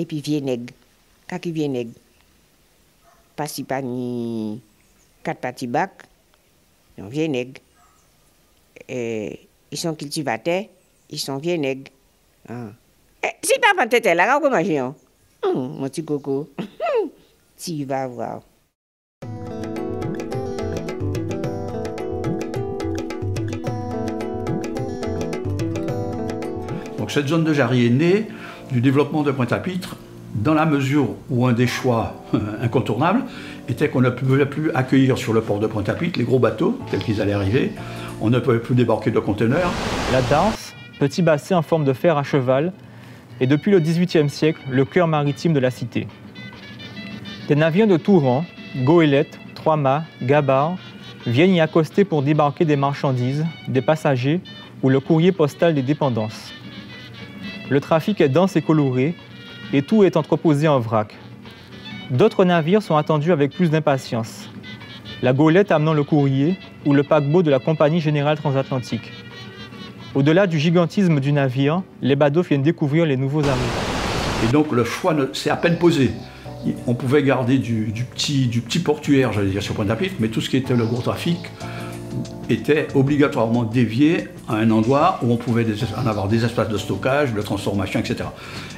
et puis vinaigre. Kaki vinaigre. Passi pani 4 parties bac, vinaigre. Ils sont cultivateurs, ils sont vinaigres. Si t'as pas tête là, comment manger? Mon petit coco. Tu vas voir. Donc cette zone de Jarry est née du développement de Pointe-à-Pitre dans la mesure où un des choix incontournables était qu'on ne pouvait plus accueillir sur le port de Pointe-à-Pitre les gros bateaux tels qu'ils allaient arriver. On ne pouvait plus débarquer de conteneurs. La darse, petit bassin en forme de fer à cheval, est depuis le XVIIIe siècle le cœur maritime de la cité. Des navires de tout rang, goélettes, trois-mâts, gabarres, viennent y accoster pour débarquer des marchandises, des passagers ou le courrier postal des dépendances. Le trafic est dense et coloré, et tout est entreposé en vrac. D'autres navires sont attendus avec plus d'impatience. La goélette amenant le courrier ou le paquebot de la Compagnie Générale Transatlantique. Au-delà du gigantisme du navire, les badauds viennent découvrir les nouveaux arrivants. Et donc le choix s'est à peine posé. On pouvait garder du petit portuaire, j'allais dire, sur Pointe-à-Pitre, mais tout ce qui était le gros trafic était obligatoirement dévié à un endroit où on pouvait en avoir des espaces de stockage, de transformation, etc.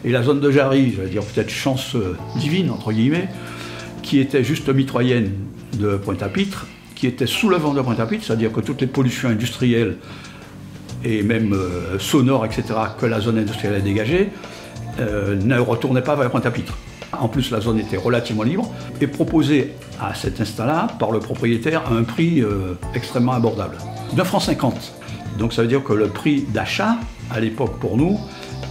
Et la zone de Jarry, j'allais dire peut-être chance divine, entre guillemets, qui était juste mitoyenne de Pointe-à-Pitre, qui était sous le vent de Pointe-à-Pitre, c'est-à-dire que toutes les pollutions industrielles et même sonores, etc., que la zone industrielle a dégagées, ne retournaient pas vers Pointe-à-Pitre. En plus, la zone était relativement libre et proposée à cet instant-là par le propriétaire à un prix extrêmement abordable, d'1,50 franc. Donc ça veut dire que le prix d'achat, à l'époque pour nous,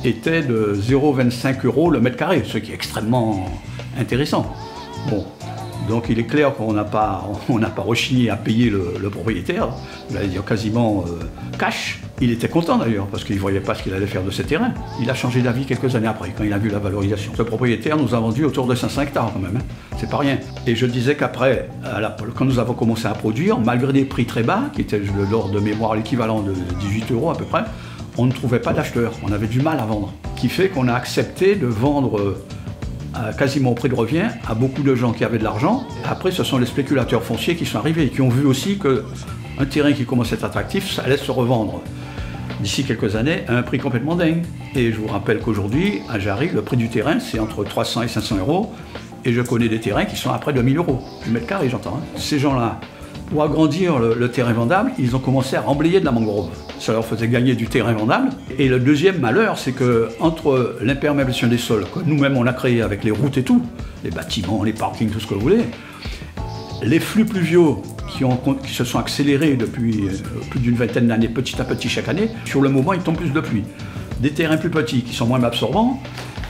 était de 0,25 € le mètre carré, ce qui est extrêmement intéressant. Bon. Donc il est clair qu'on n'a pas rechigné à payer le propriétaire, j'allais dire quasiment cash. Il était content d'ailleurs, parce qu'il ne voyait pas ce qu'il allait faire de ces terrains. Il a changé d'avis quelques années après, quand il a vu la valorisation. Ce propriétaire nous a vendu autour de 500 hectares quand même, c'est pas rien. Et je disais qu'après, quand nous avons commencé à produire, malgré des prix très bas, qui étaient de l'ordre de mémoire l'équivalent de 18 € à peu près, on ne trouvait pas d'acheteurs, on avait du mal à vendre. Ce qui fait qu'on a accepté de vendre quasiment au prix de revient à beaucoup de gens qui avaient de l'argent. Après, ce sont les spéculateurs fonciers qui sont arrivés et qui ont vu aussi qu'un terrain qui commence à être attractif, ça allait se revendre d'ici quelques années à un prix complètement dingue. Et je vous rappelle qu'aujourd'hui, à Jarry, le prix du terrain, c'est entre 300 et 500 €. Et je connais des terrains qui sont à près de 1000 € du mètre carré, j'entends. Ces gens-là, pour agrandir le terrain vendable, ils ont commencé à remblayer de la mangrove. Ça leur faisait gagner du terrain vendable. Et le deuxième malheur, c'est qu'entre l'imperméabilisation des sols, que nous-mêmes on a créé avec les routes et tout, les bâtiments, les parkings, tout ce que vous voulez, les flux pluviaux qui se sont accélérés depuis plus d'une vingtaine d'années, petit à petit chaque année, sur le moment, il tombe plus de pluie. Des terrains plus petits qui sont moins absorbants,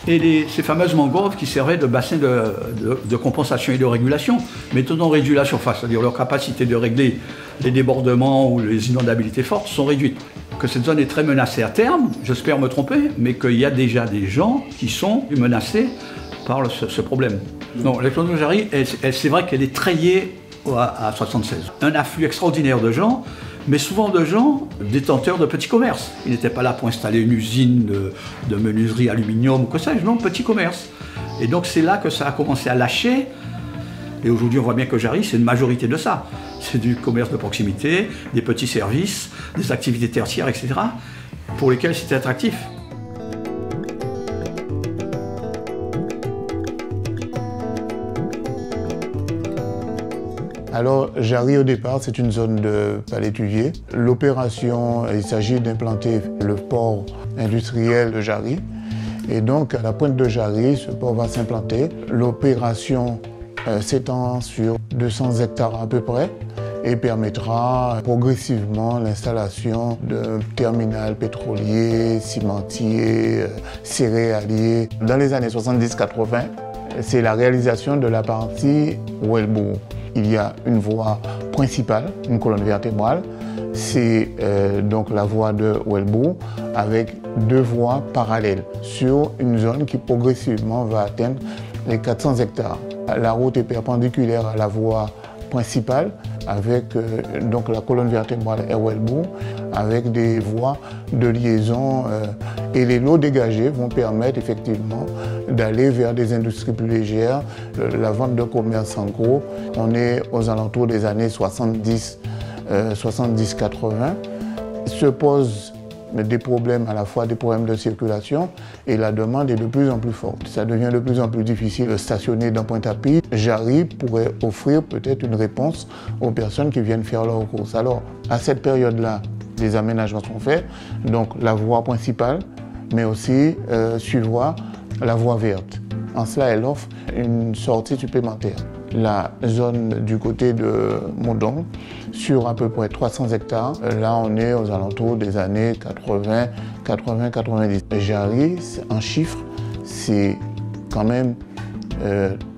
et ces fameuses mangroves qui servaient de bassin de compensation et de régulation, mais tout en réduit la surface, c'est-à-dire leur capacité de régler les débordements ou les inondabilités fortes sont réduites. Que cette zone est très menacée à terme, j'espère me tromper, mais qu'il y a déjà des gens qui sont menacés par ce problème. Non, l'explosion de Jarry, c'est vrai qu'elle est trayée à 76. Un afflux extraordinaire de gens, mais souvent de gens détenteurs de petits commerces. Ils n'étaient pas là pour installer une usine de menuiserie aluminium ou que sais-je, non, petit commerce. Et donc c'est là que ça a commencé à lâcher. Et aujourd'hui on voit bien que Jarry, c'est une majorité de ça. C'est du commerce de proximité, des petits services, des activités tertiaires, etc., pour lesquelles c'était attractif. Alors, Jarry, au départ, c'est une zone de palétuvier. L'opération, il s'agit d'implanter le port industriel de Jarry. Et donc, à la pointe de Jarry, ce port va s'implanter. L'opération s'étend sur 200 hectares à peu près et permettra progressivement l'installation d'un terminal pétrolier, cimentier, céréalier. Dans les années 70-80, c'est la réalisation de la partie Wellbourg. Il y a une voie principale, une colonne vertébrale, c'est donc la voie de Wellbourg avec 2 voies parallèles sur une zone qui progressivement va atteindre les 400 hectares. La route est perpendiculaire à la voie principale avec donc la colonne vertébrale et Wellbourg avec des voies de liaison et les lots dégagés vont permettre effectivement d'aller vers des industries plus légères, la vente de commerce en gros. On est aux alentours des années 70-80. Se posent des problèmes, à la fois des problèmes de circulation, et la demande est de plus en plus forte. Ça devient de plus en plus difficile de stationner dans Pointe-à-Pitre. Jarry pourrait offrir peut-être une réponse aux personnes qui viennent faire leurs courses. Alors, à cette période-là, des aménagements sont faits, donc la voie principale, mais aussi suivra la voie verte. En cela, elle offre une sortie supplémentaire. La zone du côté de Moudon, sur à peu près 300 hectares, là on est aux alentours des années 80-90. Jarry, en chiffres, c'est quand même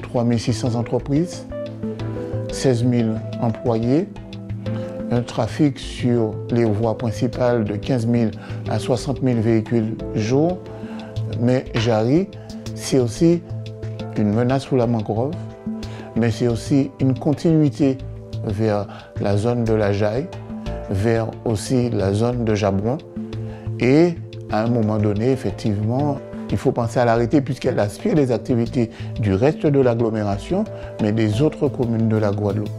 3600 entreprises, 16 000 employés, un trafic sur les voies principales de 15 000 à 60 000 véhicules jour. Mais Jarry, c'est aussi une menace pour la mangrove, mais c'est aussi une continuité vers la zone de la Jaille, vers aussi la zone de Jabron. Et à un moment donné, effectivement, il faut penser à l'arrêter puisqu'elle aspire des activités du reste de l'agglomération, mais des autres communes de la Guadeloupe.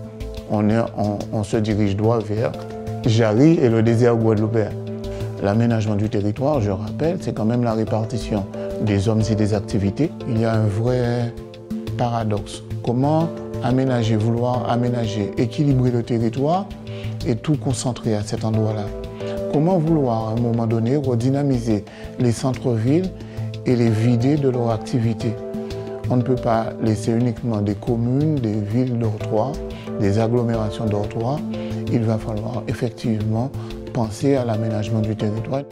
On se dirige droit vers Jarry et le désert guadeloupéen. L'aménagement du territoire, je rappelle, c'est quand même la répartition des hommes et des activités. Il y a un vrai paradoxe. Comment vouloir aménager, équilibrer le territoire et tout concentrer à cet endroit-là? Comment vouloir, à un moment donné, redynamiser les centres-villes et les vider de leur activité? On ne peut pas laisser uniquement des communes, des villes dortoirs, des agglomérations dortoirs. Il va falloir effectivement penser à l'aménagement du territoire.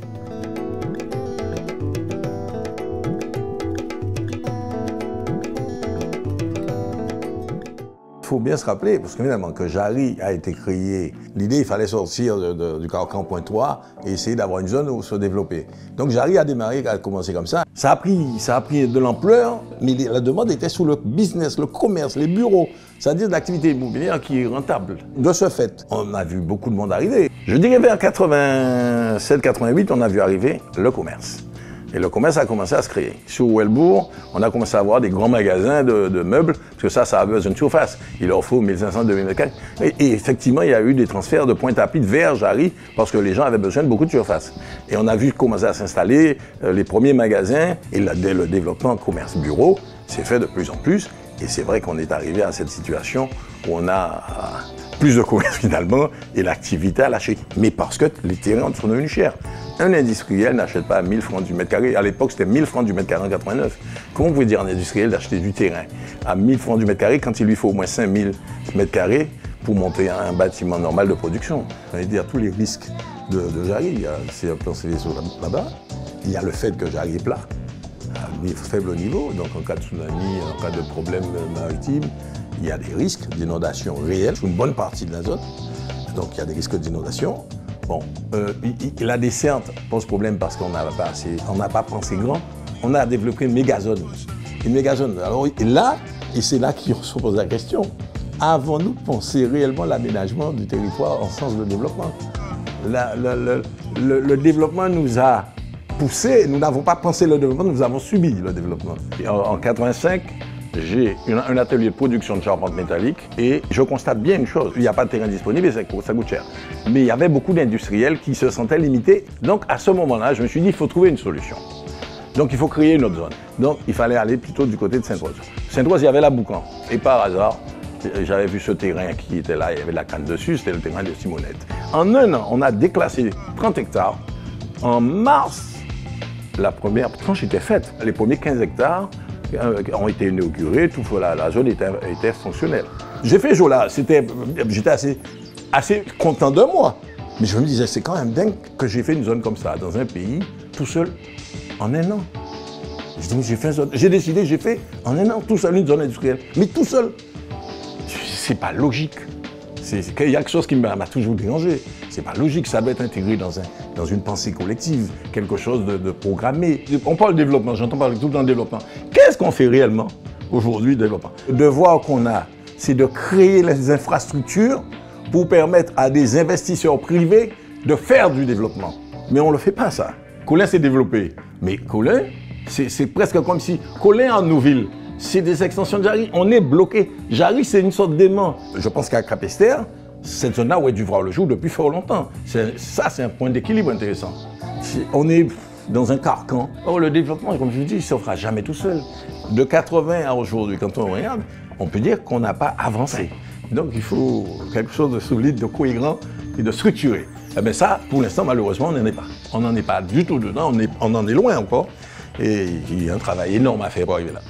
Il faut bien se rappeler, parce que finalement, que Jarry a été créé, l'idée, il fallait sortir du carcan point 3 et essayer d'avoir une zone où se développer. Donc Jarry a démarré, a commencé comme ça. Ça a pris de l'ampleur, mais la demande était sur le business, le commerce, les bureaux, c'est-à-dire l'activité immobilière qui est rentable. De ce fait, on a vu beaucoup de monde arriver. Je dirais vers 87-88, on a vu arriver le commerce. Et le commerce a commencé à se créer. Sur Ouelbourg, on a commencé à avoir des grands magasins de meubles, parce que ça a besoin de surface. Il leur faut 1500-2000 mètres carrés. Et effectivement, il y a eu des transferts de Pointe-à-Pitre vers Jarry, parce que les gens avaient besoin de beaucoup de surface. Et on a vu commencer à s'installer les premiers magasins, et le développement commerce-bureau s'est fait de plus en plus. Et c'est vrai qu'on est arrivé à cette situation où on a plus de commerce finalement, et l'activité a lâché. Mais parce que les terrains sont devenus chers. Un industriel n'achète pas 1000 francs du mètre carré. À l'époque, c'était 1000 francs du mètre carré en 89. Comment vous pouvez dire à un industriel d'acheter du terrain à 1000 francs du mètre carré quand il lui faut au moins 5000 mètres carrés pour monter un bâtiment normal de production? Ça veut dire tous les risques de Jarry. C'est un plan Céveso là-bas. Il y a le fait que Jarry est plat, à faible niveau. Donc en cas de tsunami, en cas de problème maritime, il y a des risques d'inondation réels sur une bonne partie de la zone. Donc il y a des risques d'inondation. Bon, la desserte pose problème parce qu'on n'a pas pensé grand. On a développé une mégazone. Une mégazone. Alors là, et c'est là qu'on se pose la question, avons-nous pensé réellement l'aménagement du territoire en sens de développement? Le développement nous a poussé, nous n'avons pas pensé le développement, nous avons subi le développement. En 85, j'ai un atelier de production de charpente métallique et je constate bien une chose, il n'y a pas de terrain disponible et ça coûte cher. Mais il y avait beaucoup d'industriels qui se sentaient limités. Donc à ce moment-là, je me suis dit, il faut trouver une solution. Donc il faut créer une autre zone. Donc il fallait aller plutôt du côté de Sainte-Rose. Sainte-Rose, il y avait la Boucan. Et par hasard, j'avais vu ce terrain qui était là, il y avait de la canne dessus, c'était le terrain de Simonette. En un an, on a déclassé 30 hectares. En mars, la première tranche était faite. Les premiers 15 hectares ont été inaugurés, tout la zone était fonctionnelle. J'ai fait Jola, j'étais assez content de moi. Mais je me disais, c'est quand même dingue que j'ai fait une zone comme ça, dans un pays, tout seul, en un an. J'ai décidé, j'ai fait en un an, tout seul, une zone industrielle. Mais tout seul. C'est pas logique. Il y a quelque chose qui m'a toujours dérangé. C'est pas logique, ça doit être intégré dans une pensée collective, quelque chose de programmé. On parle de développement, j'entends parler tout le temps de développement. Qu'est-ce qu'on fait réellement aujourd'hui, développement? Le devoir qu'on a, c'est de créer les infrastructures pour permettre à des investisseurs privés de faire du développement. Mais on ne le fait pas, ça. Colin s'est développé. Mais Colin, C'est presque comme si coller en Nouville, c'est des extensions de Jarry, on est bloqué. Jarry, c'est une sorte d'aimant. Je pense qu'à Capesterre, cette zone-là aurait dû voir le jour depuis fort longtemps. Ça, c'est un point d'équilibre intéressant. On est dans un carcan. Or, le développement, comme je vous dis, il ne se fera jamais tout seul. De 80 à aujourd'hui, quand on regarde, on peut dire qu'on n'a pas avancé. Donc, il faut quelque chose de solide, de cohérent et de structuré. Eh bien ça, pour l'instant, malheureusement, on n'en est pas. On n'en est pas du tout dedans, on en est loin encore. Et il y a un travail énorme à faire pour arriver là.